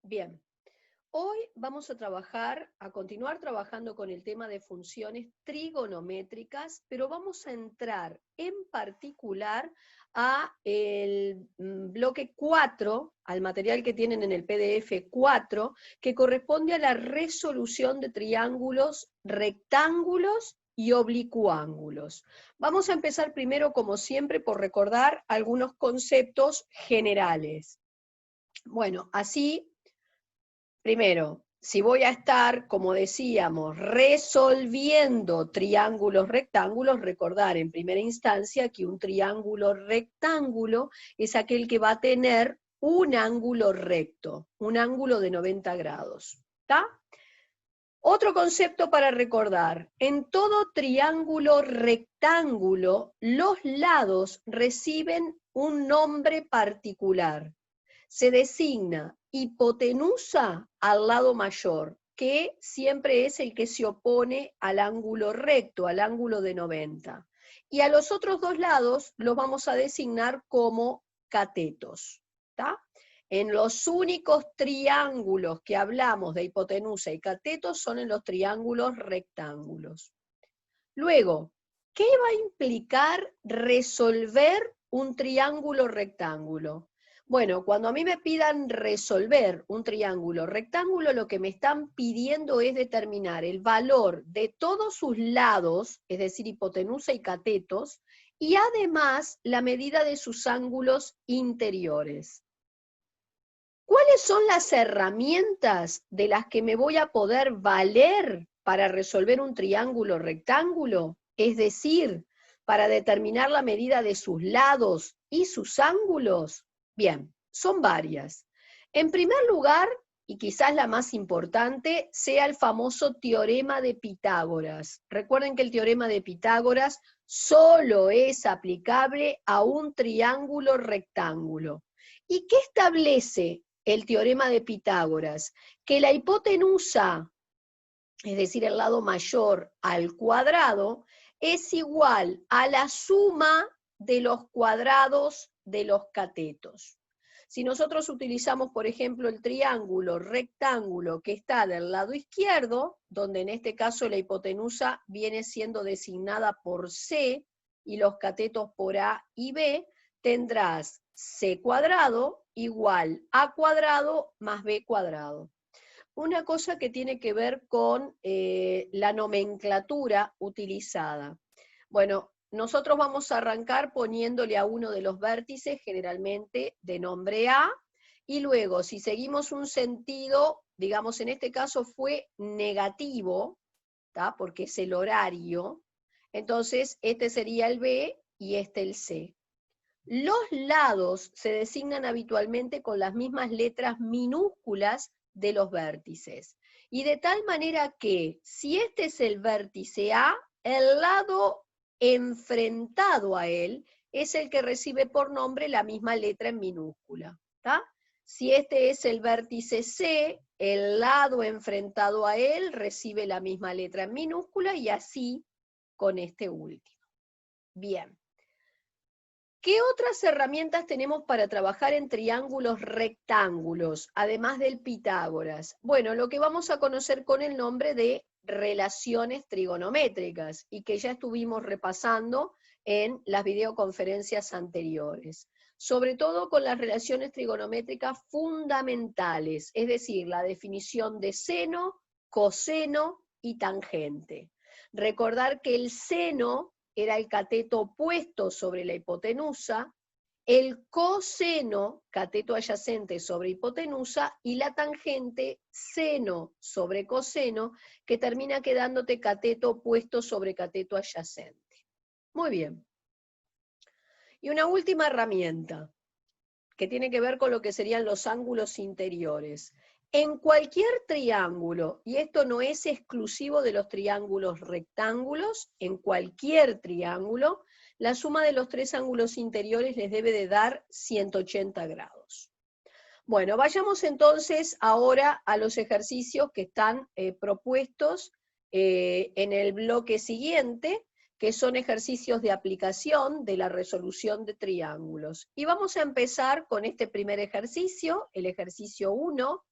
Bien, hoy vamos a continuar trabajando con el tema de funciones trigonométricas, pero vamos a entrar en particular a el bloque 4, al material que tienen en el PDF 4, que corresponde a la resolución de triángulos, rectángulos y oblicuángulos. Vamos a empezar primero, como siempre, por recordar algunos conceptos generales. Bueno, así. Primero, si voy a estar, como decíamos, resolviendo triángulos rectángulos, recordar en primera instancia que un triángulo rectángulo es aquel que va a tener un ángulo recto, un ángulo de 90 grados. ¿Está? Otro concepto para recordar, en todo triángulo rectángulo, los lados reciben un nombre particular. Se designa hipotenusa al lado mayor, que siempre es el que se opone al ángulo recto, al ángulo de 90. Y a los otros dos lados los vamos a designar como catetos. ¿Está? En los únicos triángulos que hablamos de hipotenusa y catetos son en los triángulos rectángulos. Luego, ¿qué va a implicar resolver un triángulo rectángulo? Bueno, cuando a mí me pidan resolver un triángulo rectángulo, lo que me están pidiendo es determinar el valor de todos sus lados, es decir, hipotenusa y catetos, y además la medida de sus ángulos interiores. ¿Cuáles son las herramientas de las que me voy a poder valer para resolver un triángulo rectángulo? Es decir, para determinar la medida de sus lados y sus ángulos. Bien, son varias. En primer lugar, y quizás la más importante, sea el famoso teorema de Pitágoras. Recuerden que el teorema de Pitágoras solo es aplicable a un triángulo rectángulo. ¿Y qué establece el teorema de Pitágoras? Que la hipotenusa, es decir, el lado mayor al cuadrado, es igual a la suma de los cuadrados de los catetos. Si nosotros utilizamos, por ejemplo, el triángulo rectángulo que está del lado izquierdo, donde en este caso la hipotenusa viene siendo designada por C y los catetos por A y B, tendrás C cuadrado igual A cuadrado más B cuadrado. Una cosa que tiene que ver con la nomenclatura utilizada. Bueno, nosotros vamos a arrancar poniéndole a uno de los vértices, generalmente de nombre A, y luego, si seguimos un sentido, digamos, en este caso fue negativo, ¿tá? Porque es el horario, entonces este sería el B y este el C. Los lados se designan habitualmente con las mismas letras minúsculas de los vértices. Y de tal manera que, si este es el vértice A, el lado enfrentado a él es el que recibe por nombre la misma letra en minúscula. ¿Tá? Si este es el vértice C, el lado enfrentado a él recibe la misma letra en minúscula y así con este último. Bien. ¿Qué otras herramientas tenemos para trabajar en triángulos rectángulos, además del Pitágoras? Bueno, lo que vamos a conocer con el nombre de relaciones trigonométricas y que ya estuvimos repasando en las videoconferencias anteriores. Sobre todo con las relaciones trigonométricas fundamentales, es decir, la definición de seno, coseno y tangente. Recordar que el seno era el cateto opuesto sobre la hipotenusa, el coseno, cateto adyacente sobre hipotenusa, y la tangente, seno sobre coseno, que termina quedándote cateto opuesto sobre cateto adyacente. Muy bien. Y una última herramienta, que tiene que ver con lo que serían los ángulos interiores. En cualquier triángulo, y esto no es exclusivo de los triángulos rectángulos, en cualquier triángulo, la suma de los tres ángulos interiores les debe de dar 180 grados. Bueno, vayamos entonces ahora a los ejercicios que están propuestos en el bloque siguiente, que son ejercicios de aplicación de la resolución de triángulos. Y vamos a empezar con este primer ejercicio, el ejercicio 1,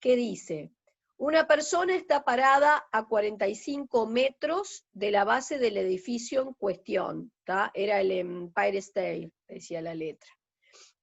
que dice, una persona está parada a 45 metros de la base del edificio en cuestión, ¿tá? Era el Empire State, decía la letra.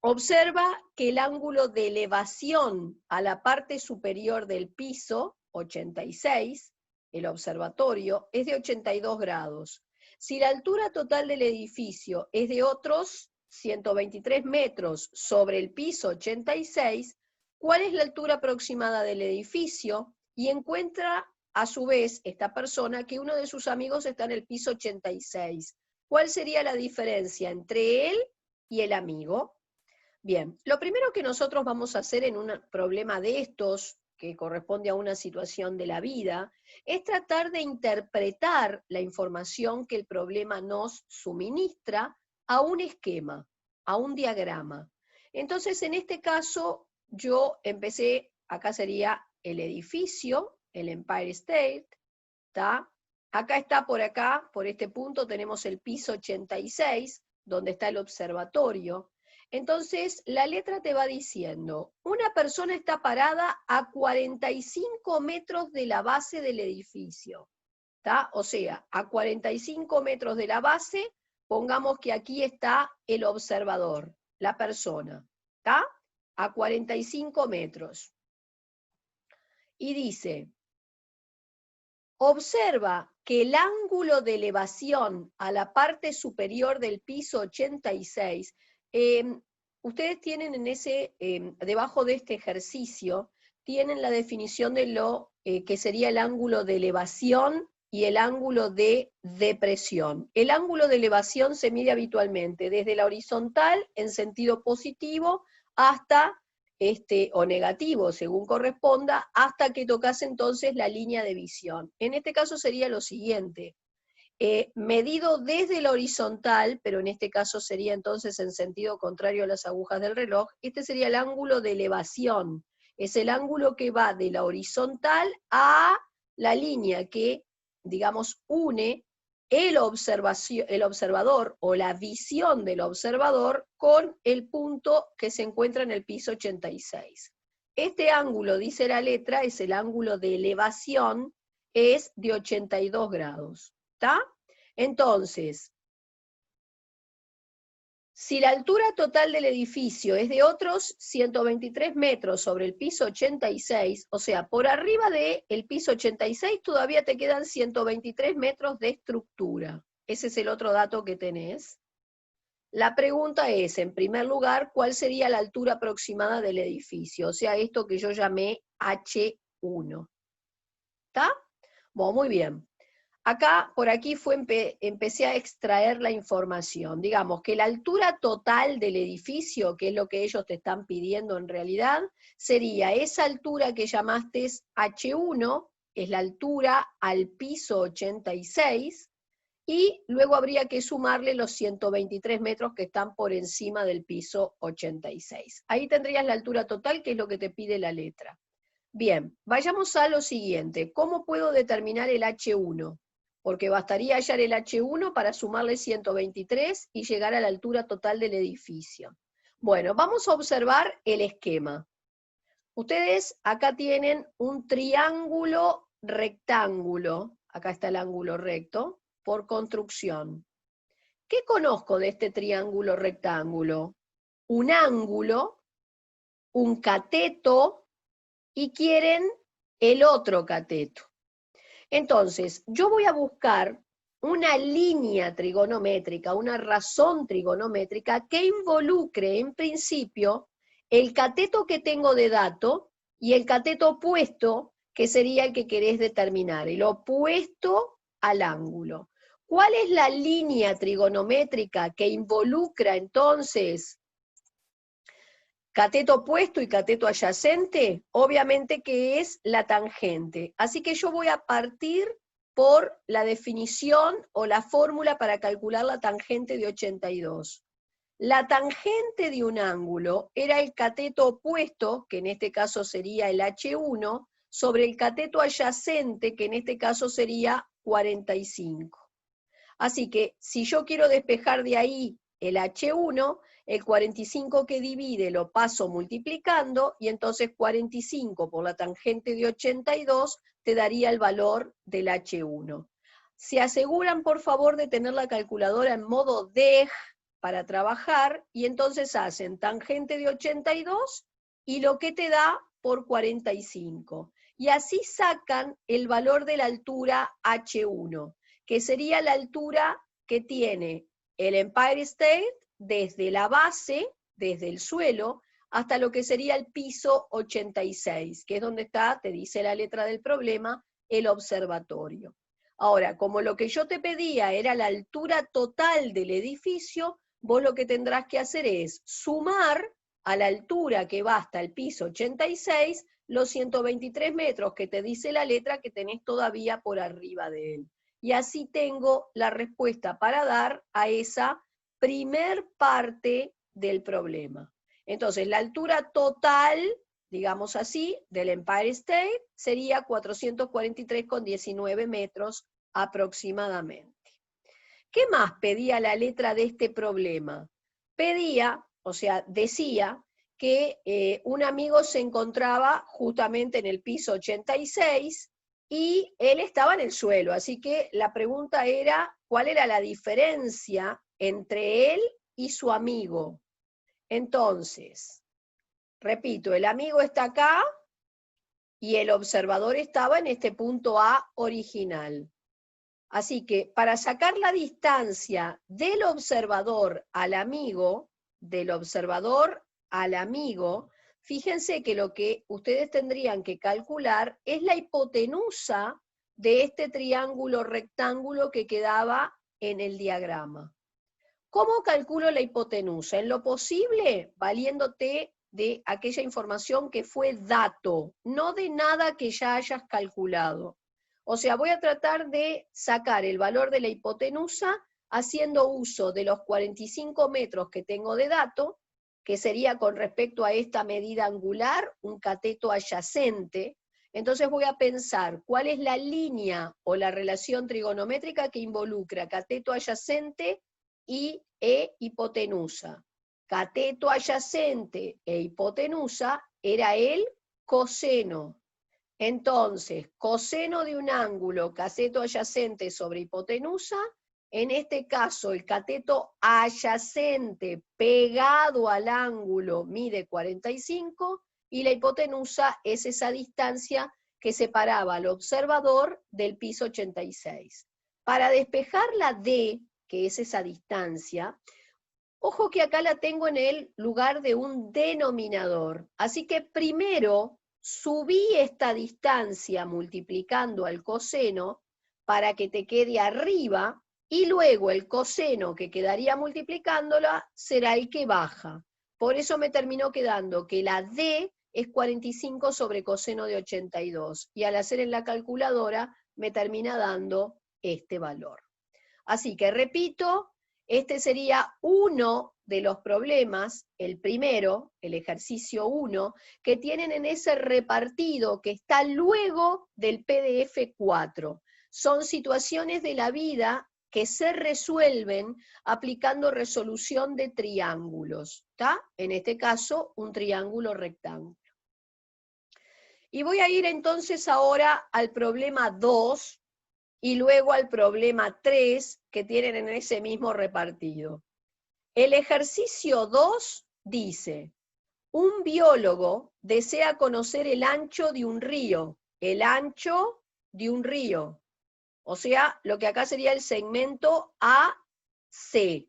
Observa que el ángulo de elevación a la parte superior del piso, 86, el observatorio, es de 82 grados. Si la altura total del edificio es de otros 123 metros sobre el piso 86, ¿cuál es la altura aproximada del edificio? Y encuentra a su vez esta persona que uno de sus amigos está en el piso 86. ¿Cuál sería la diferencia entre él y el amigo? Bien, lo primero que nosotros vamos a hacer en un problema de estos, que corresponde a una situación de la vida, es tratar de interpretar la información que el problema nos suministra a un esquema, a un diagrama. Entonces, en este caso, yo empecé, acá sería el edificio, el Empire State, ¿está? Acá, por este punto, tenemos el piso 86, donde está el observatorio. Entonces, la letra te va diciendo, una persona está parada a 45 metros de la base del edificio, ¿tá? O sea, a 45 metros de la base, pongamos que aquí está el observador, la persona, ¿tá? A 45 metros. Y dice, observa que el ángulo de elevación a la parte superior del piso 86, ustedes tienen en debajo de este ejercicio, tienen la definición de lo que sería el ángulo de elevación y el ángulo de depresión. El ángulo de elevación se mide habitualmente desde la horizontal en sentido positivo hasta o negativo, según corresponda, hasta que tocas entonces la línea de visión. En este caso sería lo siguiente, medido desde la horizontal, pero en este caso sería entonces en sentido contrario a las agujas del reloj, este sería el ángulo de elevación, es el ángulo que va de la horizontal a la línea que, digamos, une el observador o la visión del observador con el punto que se encuentra en el piso 86. Este ángulo, dice la letra, es el ángulo de elevación, es de 82 grados. ¿Está? Entonces, si la altura total del edificio es de otros 123 metros sobre el piso 86, o sea, por arriba del piso 86 todavía te quedan 123 metros de estructura. Ese es el otro dato que tenés. La pregunta es, en primer lugar, ¿cuál sería la altura aproximada del edificio? O sea, esto que yo llamé H1. ¿Está? Bueno, muy bien. Acá, por aquí empecé a extraer la información. Digamos que la altura total del edificio, que es lo que ellos te están pidiendo en realidad, sería esa altura que llamaste H1, es la altura al piso 86, y luego habría que sumarle los 123 metros que están por encima del piso 86. Ahí tendrías la altura total, que es lo que te pide la letra. Bien, vayamos a lo siguiente. ¿Cómo puedo determinar el H1? Porque bastaría hallar el H1 para sumarle 123 y llegar a la altura total del edificio. Bueno, vamos a observar el esquema. Ustedes acá tienen un triángulo rectángulo, acá está el ángulo recto, por construcción. ¿Qué conozco de este triángulo rectángulo? Un ángulo, un cateto, y quieren el otro cateto. Entonces, yo voy a buscar una línea trigonométrica, una razón trigonométrica que involucre en principio el cateto que tengo de dato y el cateto opuesto, que sería el que querés determinar, el opuesto al ángulo. ¿Cuál es la línea trigonométrica que involucra entonces cateto opuesto y cateto adyacente? Obviamente que es la tangente. Así que yo voy a partir por la definición o la fórmula para calcular la tangente de 82. La tangente de un ángulo era el cateto opuesto, que en este caso sería el H1, sobre el cateto adyacente, que en este caso sería 45. Así que si yo quiero despejar de ahí el H1, el 45 que divide lo paso multiplicando, y entonces 45 por la tangente de 82 te daría el valor del H1. Se aseguran, por favor, de tener la calculadora en modo DEG para trabajar, y entonces hacen tangente de 82 y lo que te da por 45. Y así sacan el valor de la altura H1, que sería la altura que tiene el Empire State desde la base, desde el suelo, hasta lo que sería el piso 86, que es donde está, te dice la letra del problema, el observatorio. Ahora, como lo que yo te pedía era la altura total del edificio, vos lo que tendrás que hacer es sumar a la altura que va hasta el piso 86 los 123 metros que te dice la letra que tenés todavía por arriba de él. Y así tengo la respuesta para dar a esa primer parte del problema. Entonces, la altura total, digamos así, del Empire State sería 443,19 metros aproximadamente. ¿Qué más pedía la letra de este problema? Pedía, o sea, decía que un amigo se encontraba justamente en el piso 86 y él estaba en el suelo, así que la pregunta era, ¿cuál era la diferencia entre él y su amigo? Entonces, repito, el amigo está acá y el observador estaba en este punto A original. Así que para sacar la distancia del observador al amigo, fíjense que lo que ustedes tendrían que calcular es la hipotenusa de este triángulo rectángulo que quedaba en el diagrama. ¿Cómo calculo la hipotenusa? En lo posible, valiéndote de aquella información que fue dato, no de nada que ya hayas calculado. O sea, voy a tratar de sacar el valor de la hipotenusa haciendo uso de los 45 metros que tengo de dato, que sería con respecto a esta medida angular, un cateto adyacente. Entonces voy a pensar cuál es la línea o la relación trigonométrica que involucra cateto adyacente y hipotenusa. Cateto adyacente e hipotenusa era el coseno. Entonces, coseno de un ángulo, cateto adyacente sobre hipotenusa, en este caso el cateto adyacente pegado al ángulo mide 45 y la hipotenusa es esa distancia que separaba al observador del piso 86. Para despejar la D, que es esa distancia, ojo que acá la tengo en el lugar de un denominador, así que primero subí esta distancia multiplicando al coseno para que te quede arriba, y luego el coseno que quedaría multiplicándola será el que baja. Por eso me terminó quedando que la D es 45 sobre coseno de 82, y al hacer en la calculadora me termina dando este valor. Así que repito, este sería uno de los problemas, el primero, el ejercicio 1, que tienen en ese repartido que está luego del PDF 4. Son situaciones de la vida que se resuelven aplicando resolución de triángulos, ¿está? En este caso, un triángulo rectángulo. Y voy a ir entonces ahora al problema 2, y luego al problema 3 que tienen en ese mismo repartido. El ejercicio 2 dice, un biólogo desea conocer el ancho de un río, o sea, lo que acá sería el segmento AC,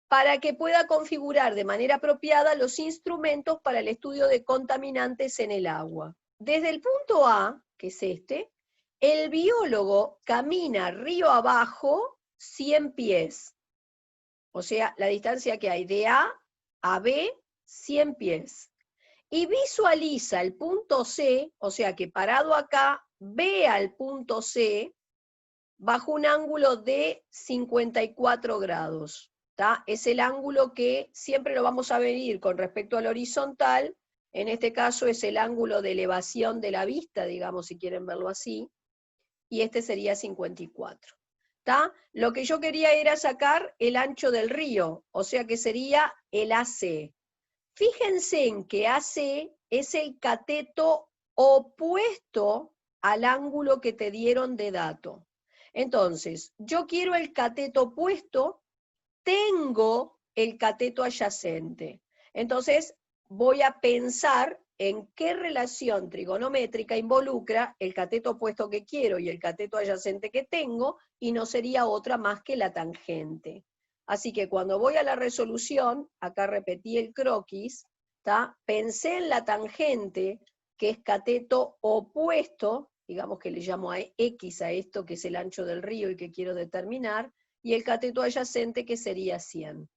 para que pueda configurar de manera apropiada los instrumentos para el estudio de contaminantes en el agua. Desde el punto A, que es este, el biólogo camina río abajo 100 pies, o sea, la distancia que hay de A a B, 100 pies, y visualiza el punto C, o sea que parado acá, ve al punto C bajo un ángulo de 54 grados. ¿Tá? Es el ángulo que siempre lo vamos a medir con respecto al horizontal, en este caso es el ángulo de elevación de la vista, digamos, si quieren verlo así, y este sería 54. ¿Está? Lo que yo quería era sacar el ancho del río, o sea que sería el AC. Fíjense en que AC es el cateto opuesto al ángulo que te dieron de dato. Entonces, yo quiero el cateto opuesto, tengo el cateto adyacente. Entonces, voy a pensar en qué relación trigonométrica involucra el cateto opuesto que quiero y el cateto adyacente que tengo, y no sería otra más que la tangente. Así que cuando voy a la resolución, acá repetí el croquis, ¿tá? Pensé en la tangente, que es cateto opuesto, digamos que le llamo a X a esto, que es el ancho del río y que quiero determinar, y el cateto adyacente, que sería 100.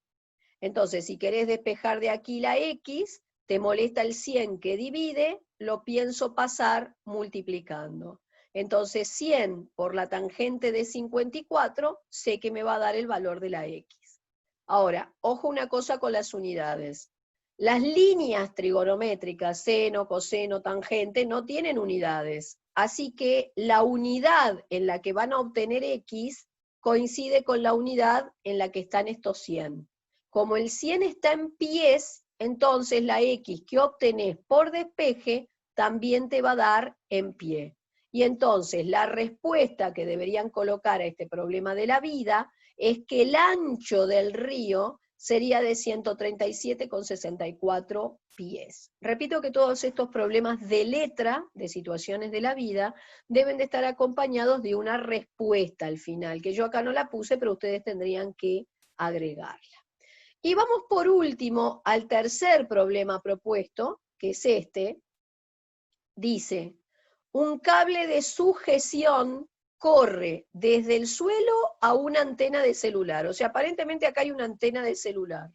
Entonces, si querés despejar de aquí la X, te molesta el 100 que divide, lo pienso pasar multiplicando. Entonces, 100 por la tangente de 54, sé que me va a dar el valor de la X. Ahora, ojo una cosa con las unidades. Las líneas trigonométricas, seno, coseno, tangente, no tienen unidades. Así que la unidad en la que van a obtener X coincide con la unidad en la que están estos 100. Como el 100 está en pies, entonces la X que obtenés por despeje también te va a dar en pie. Y entonces la respuesta que deberían colocar a este problema de la vida es que el ancho del río sería de 137,64 pies. Repito que todos estos problemas de letra, de situaciones de la vida, deben de estar acompañados de una respuesta al final, que yo acá no la puse, pero ustedes tendrían que agregarla. Y vamos por último al tercer problema propuesto, que es este. Dice, un cable de sujeción corre desde el suelo a una antena de celular. O sea, aparentemente acá hay una antena de celular.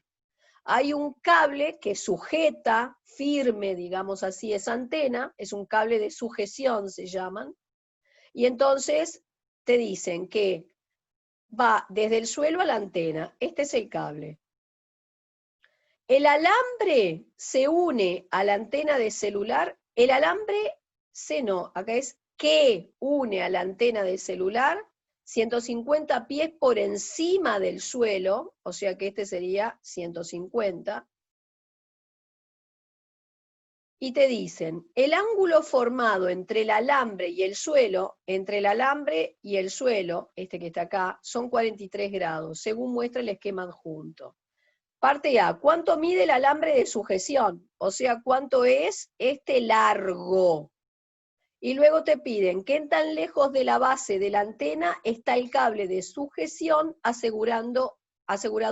Hay un cable que sujeta firme, digamos así, esa antena, es un cable de sujeción, se llaman, y entonces te dicen que va desde el suelo a la antena. Este es el cable. El alambre se une a la antena de celular. El alambre, no, acá es que une a la antena de celular 150 pies por encima del suelo, o sea que este sería 150. Y te dicen, el ángulo formado entre el alambre y el suelo, este que está acá, son 43 grados, según muestra el esquema adjunto. Parte A, ¿cuánto mide el alambre de sujeción? O sea, ¿cuánto es este largo? Y luego te piden, ¿qué tan lejos de la base de la antena está el cable de sujeción asegurado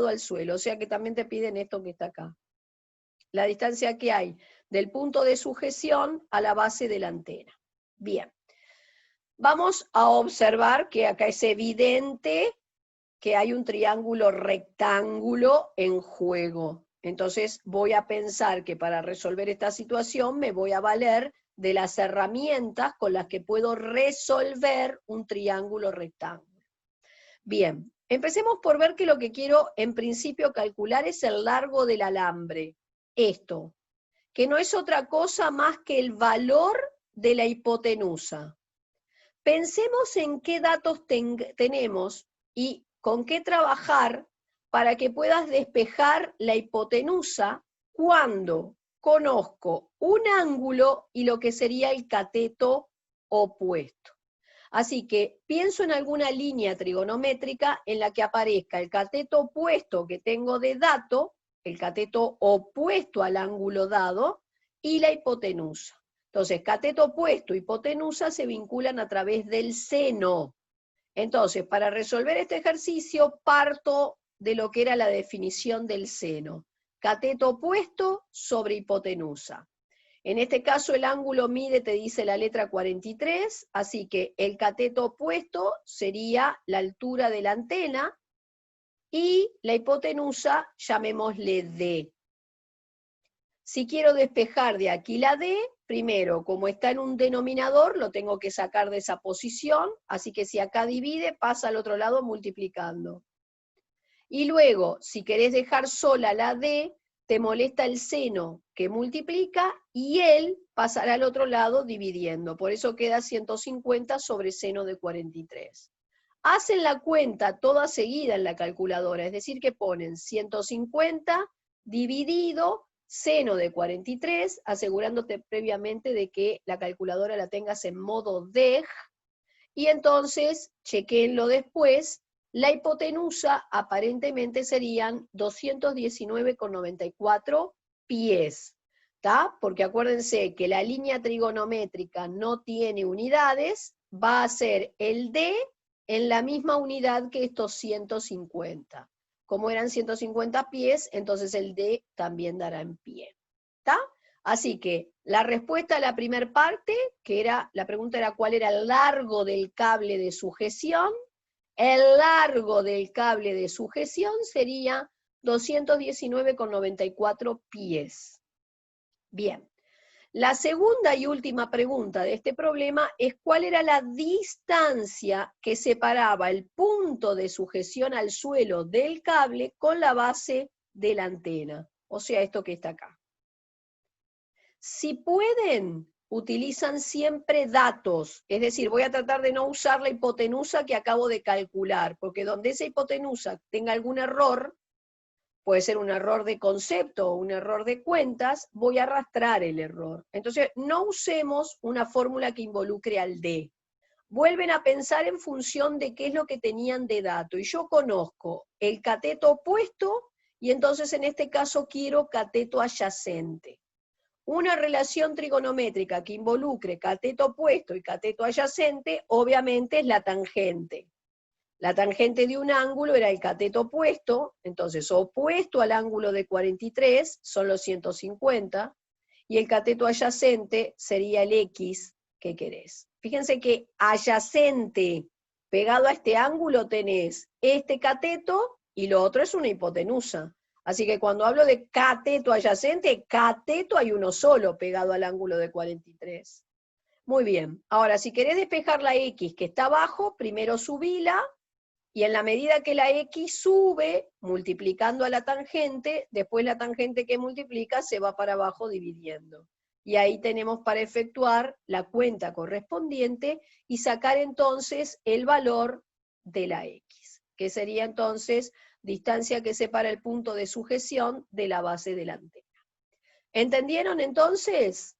al suelo? O sea que también te piden esto que está acá. La distancia que hay del punto de sujeción a la base de la antena. Bien. Vamos a observar que acá es evidente que hay un triángulo rectángulo en juego. Entonces voy a pensar que para resolver esta situación me voy a valer de las herramientas con las que puedo resolver un triángulo rectángulo. Bien, empecemos por ver que lo que quiero en principio calcular es el largo del alambre. Esto, que no es otra cosa más que el valor de la hipotenusa. Pensemos en qué datos tenemos y con qué trabajar para que puedas despejar la hipotenusa cuando conozco un ángulo y lo que sería el cateto opuesto. Así que pienso en alguna línea trigonométrica en la que aparezca el cateto opuesto que tengo de dato, el cateto opuesto al ángulo dado, y la hipotenusa. Entonces, cateto opuesto y hipotenusa se vinculan a través del seno. Entonces, para resolver este ejercicio, parto de lo que era la definición del seno. Cateto opuesto sobre hipotenusa. En este caso el ángulo mide, te dice la letra 43, así que el cateto opuesto sería la altura de la antena y la hipotenusa llamémosle D. Si quiero despejar de aquí la D, primero, como está en un denominador, lo tengo que sacar de esa posición, así que si acá divide, pasa al otro lado multiplicando. Y luego, si querés dejar sola la D, te molesta el seno que multiplica y él pasará al otro lado dividiendo. Por eso queda 150 sobre seno de 43. hacen la cuenta toda seguida en la calculadora, es decir, que ponen 150 dividido seno de 43, asegurándote previamente de que la calculadora la tengas en modo DEG, y entonces, chequéenlo después, la hipotenusa aparentemente serían 219,94 pies, ¿está? Porque acuérdense que la línea trigonométrica no tiene unidades, va a ser el D en la misma unidad que estos 150. Como eran 150 pies, entonces el D también dará en pie, ¿está? Así que la respuesta a la primera parte, que era, la pregunta era cuál era el largo del cable de sujeción, el largo del cable de sujeción sería 219,94 pies. Bien. La segunda y última pregunta de este problema es cuál era la distancia que separaba el punto de sujeción al suelo del cable con la base de la antena, o sea, esto que está acá. Si pueden, utilizan siempre datos, es decir, voy a tratar de no usar la hipotenusa que acabo de calcular, porque donde esa hipotenusa tenga algún error, puede ser un error de concepto o un error de cuentas, voy a arrastrar el error. Entonces, no usemos una fórmula que involucre al D. Vuelven a pensar en función de qué es lo que tenían de dato. Y yo conozco el cateto opuesto, y entonces en este caso quiero cateto adyacente. Una relación trigonométrica que involucre cateto opuesto y cateto adyacente, obviamente es la tangente. La tangente de un ángulo era el cateto opuesto, entonces opuesto al ángulo de 43 son los 150, y el cateto adyacente sería el X que querés. Fíjense que adyacente, pegado a este ángulo, tenés este cateto y lo otro es una hipotenusa. Así que cuando hablo de cateto adyacente, cateto hay uno solo pegado al ángulo de 43. Muy bien, ahora si querés despejar la X que está abajo, primero subila, y en la medida que la X sube, multiplicando a la tangente, después la tangente que multiplica se va para abajo dividiendo. Y ahí tenemos para efectuar la cuenta correspondiente y sacar entonces el valor de la X, que sería entonces distancia que separa el punto de sujeción de la base de la antena. ¿Entendieron entonces?